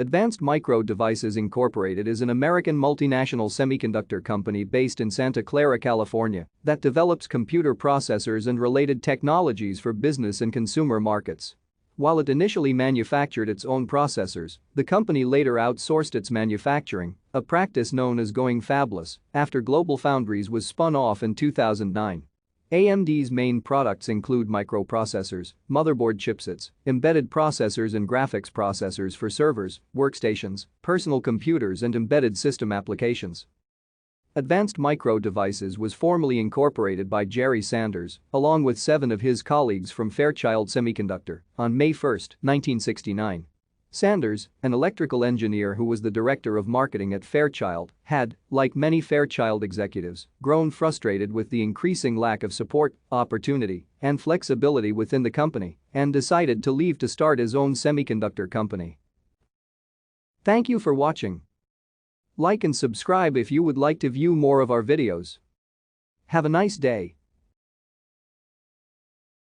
Advanced Micro Devices Incorporated is an American multinational semiconductor company based in Santa Clara, California, that develops computer processors and related technologies for business and consumer markets. While it initially manufactured its own processors, the company later outsourced its manufacturing, a practice known as going fabless, after GlobalFoundries was spun off in 2009. AMD's main products include microprocessors, motherboard chipsets, embedded processors and graphics processors for servers, workstations, personal computers and embedded system applications. Advanced Micro Devices was formally incorporated by Jerry Sanders, along with 7 of his colleagues from Fairchild Semiconductor, on May 1, 1969. Sanders, an electrical engineer who was the director of marketing at Fairchild, had, like many Fairchild executives, grown frustrated with the increasing lack of support, opportunity, and flexibility within the company and decided to leave to start his own semiconductor company. Thank you for watching. Like and subscribe if you would like to view more of our videos. Have a nice day.